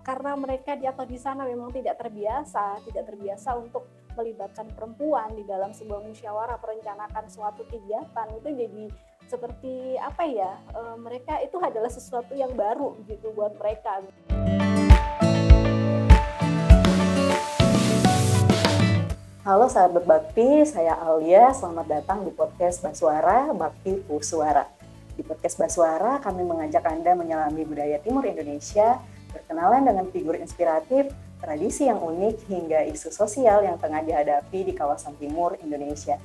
karena mereka di sana memang tidak terbiasa untuk melibatkan perempuan di dalam sebuah musyawarah perencanaan suatu kegiatan, itu jadi seperti apa ya, mereka itu adalah sesuatu yang baru gitu buat mereka. Halo sahabat Bakti, saya Alia. Selamat datang di podcast Baswara Bakti Puswara. Di podcast Baswara, kami mengajak Anda menyelami budaya Timur Indonesia, berkenalan dengan figur inspiratif, tradisi yang unik, hingga isu sosial yang tengah dihadapi di kawasan Timur Indonesia.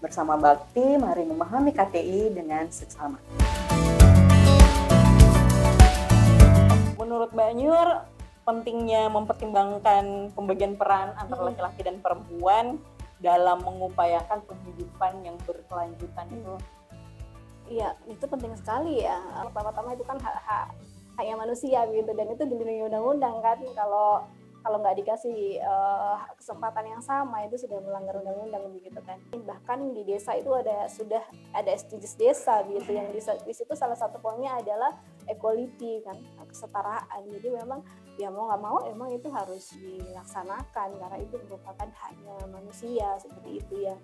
Bersama Bakti, mari memahami KTI dengan seksama. Menurut Mbak Nyur, pentingnya mempertimbangkan pembagian peran antara laki-laki dan perempuan dalam mengupayakan kehidupan yang berkelanjutan itu. Iya, itu penting sekali ya. Pertama-tama itu kan haknya manusia gitu, dan itu dilindungi undang-undang kan. Kalau nggak dikasih kesempatan yang sama, itu sudah melanggar undang-undang begitu kan. Bahkan di desa itu sudah ada SDGs desa gitu, yang di situ salah satu poinnya adalah equality kan, kesetaraan. Jadi memang ya mau nggak mau emang itu harus dilaksanakan karena itu merupakan haknya manusia seperti itu ya.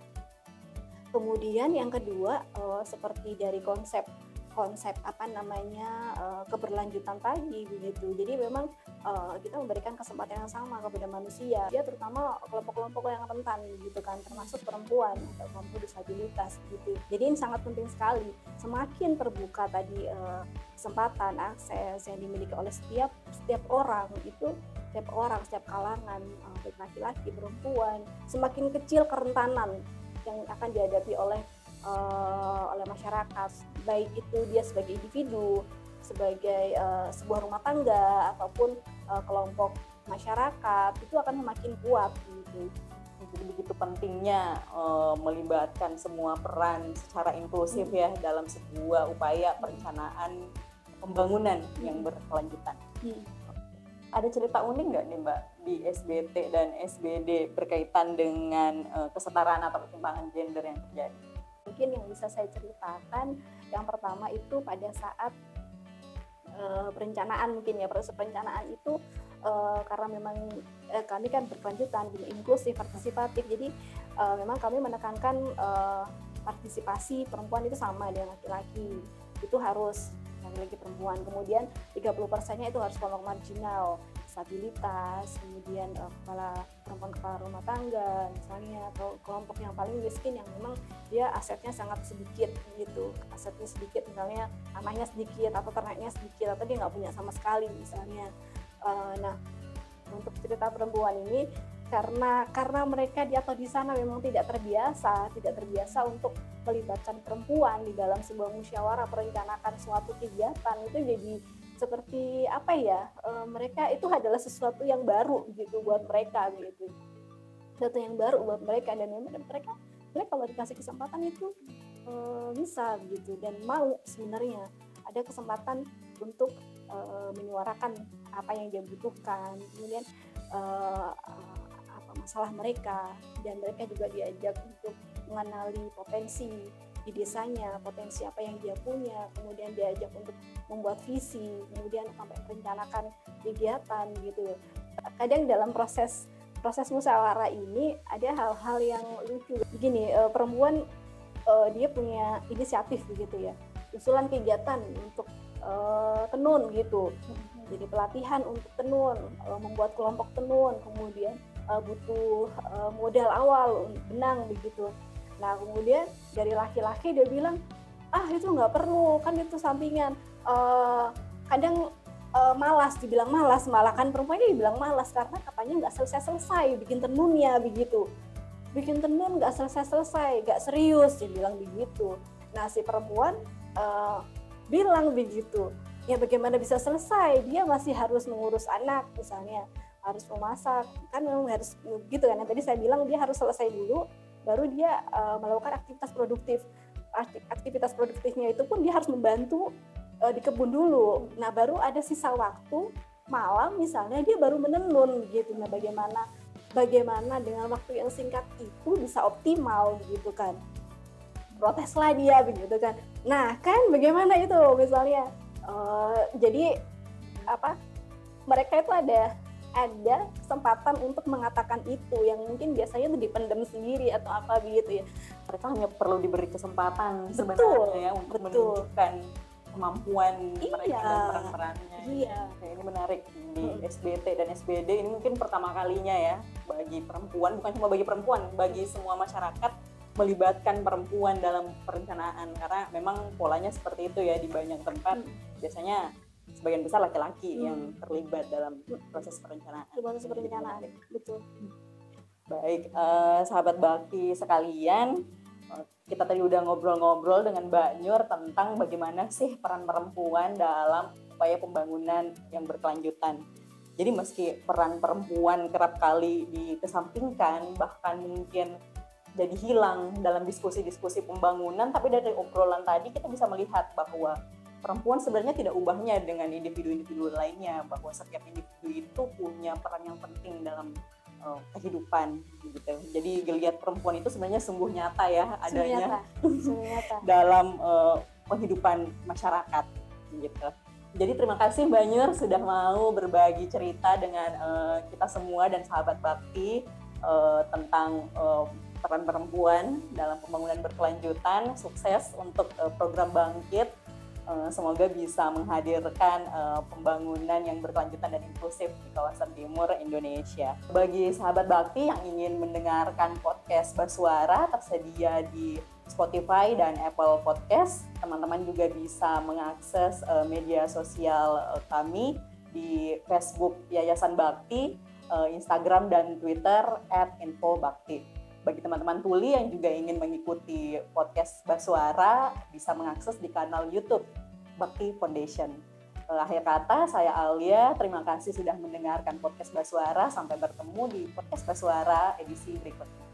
Kemudian yang kedua, seperti dari konsep keberlanjutan tadi begitu. Jadi memang kita memberikan kesempatan yang sama kepada manusia, ya terutama kelompok-kelompok yang rentan gitu kan, termasuk perempuan atau kelompok disabilitas gitu. Jadi ini sangat penting sekali. Semakin terbuka tadi kesempatan akses yang dimiliki oleh setiap orang itu, setiap kalangan, baik laki-laki, perempuan, semakin kecil kerentanan yang akan dihadapi oleh masyarakat, baik itu dia sebagai individu, sebagai sebuah rumah tangga ataupun kelompok masyarakat, itu akan semakin kuat gitu. Jadi begitu pentingnya melibatkan semua peran secara inklusif ya dalam sebuah upaya perencanaan pembangunan yang berkelanjutan. Ada cerita unik nggak nih Mbak di SBT dan SBD berkaitan dengan kesetaraan atau ketimpangan gender yang terjadi? Mungkin yang bisa saya ceritakan, yang pertama itu pada saat perencanaan, mungkin ya proses perencanaan itu karena memang kami kan berkelanjutan, inklusif, partisipatif, jadi memang kami menekankan partisipasi perempuan itu sama dengan laki-laki, itu harus laki-laki perempuan. Kemudian 30%-nya itu harus kelompok marginal, disabilitas, kemudian perempuan kepala rumah tangga misalnya, atau kelompok yang paling miskin yang memang dia asetnya sangat sedikit gitu, asetnya sedikit, misalnya tanahnya sedikit atau ternaknya sedikit atau dia nggak punya sama sekali misalnya. Nah, untuk cerita perempuan ini karena mereka di sana memang tidak terbiasa untuk melibatkan perempuan di dalam sebuah musyawarah perencanaan suatu kegiatan, itu jadi seperti apa ya, mereka itu adalah sesuatu yang baru gitu buat mereka gitu, sesuatu yang baru buat mereka, dan memang mereka kalau dikasih kesempatan itu bisa gitu, dan mau sebenarnya ada kesempatan untuk menyuarakan apa yang dia butuhkan, kemudian masalah mereka, dan mereka juga diajak untuk mengenali potensi di desanya, potensi apa yang dia punya, kemudian diajak untuk membuat visi, kemudian sampai merencanakan kegiatan gitu. Kadang dalam proses musyawarah ini ada hal-hal yang lucu. Begini, perempuan dia punya inisiatif begitu ya, usulan kegiatan untuk tenun gitu. Jadi pelatihan untuk tenun, membuat kelompok tenun, kemudian butuh modal awal benang begitu. Nah kemudian dari laki-laki dia bilang, itu nggak perlu, kan itu sampingan. Kadang dibilang malas, malah kan perempuannya dibilang malas karena katanya nggak selesai bikin tenunnya begitu. Bikin tenun nggak selesai, nggak serius, dia bilang begitu. Nah si perempuan bilang begitu, ya bagaimana bisa selesai, dia masih harus mengurus anak misalnya, harus memasak, kan memang harus gitu kan. Yang tadi saya bilang dia harus selesai dulu, baru dia melakukan aktivitas produktif. Aktivitas produktifnya itu pun dia harus membantu di kebun dulu. Nah baru ada sisa waktu malam misalnya dia baru menenun gitu. Nah bagaimana dengan waktu yang singkat itu bisa optimal gitu kan. Proteslah dia begitu kan. Nah kan bagaimana itu misalnya, jadi mereka itu ada kesempatan untuk mengatakan itu yang mungkin biasanya itu dipendam sendiri atau apa begitu ya. Mereka hanya perlu diberi kesempatan Betul, sebenarnya ya untuk betul. menunjukkan kemampuan mereka Iya, dan peran-perannya. iya. Oke, ini menarik di SBT dan SBD ini mungkin pertama kalinya ya bagi perempuan, bukan cuma bagi perempuan, bagi semua masyarakat melibatkan perempuan dalam perencanaan, karena memang polanya seperti itu ya di banyak tempat biasanya sebagian besar laki-laki yang terlibat dalam proses perencanaan. Proses perencanaan, betul. Baik, sahabat bakti sekalian, kita tadi udah ngobrol-ngobrol dengan Mbak Nur tentang bagaimana sih peran perempuan dalam upaya pembangunan yang berkelanjutan. Jadi meski peran perempuan kerap kali dikesampingkan, bahkan mungkin jadi hilang dalam diskusi-diskusi pembangunan, tapi dari obrolan tadi kita bisa melihat bahwa perempuan sebenarnya tidak ubahnya dengan individu-individu lainnya, bahwa setiap individu itu punya peran yang penting dalam kehidupan gitu. Jadi geliat perempuan itu sebenarnya sungguh nyata ya adanya sungguh nyata. dalam kehidupan masyarakat gitu. Jadi terima kasih Mbak Nur sudah mau berbagi cerita dengan kita semua dan sahabat bakti tentang peran perempuan dalam pembangunan berkelanjutan. Sukses untuk program Bangkit. Semoga bisa menghadirkan pembangunan yang berkelanjutan dan inklusif di kawasan timur Indonesia. Bagi sahabat bakti yang ingin mendengarkan podcast Basuara, tersedia di Spotify dan Apple Podcast. Teman-teman juga bisa mengakses media sosial kami di Facebook Yayasan Bakti, Instagram dan Twitter @infobakti. Bagi teman-teman tuli yang juga ingin mengikuti podcast Basuara, bisa mengakses di kanal YouTube Bakti Foundation. Akhir kata, saya Alia. Terima kasih sudah mendengarkan podcast Basuara. Sampai bertemu di podcast Basuara edisi berikutnya.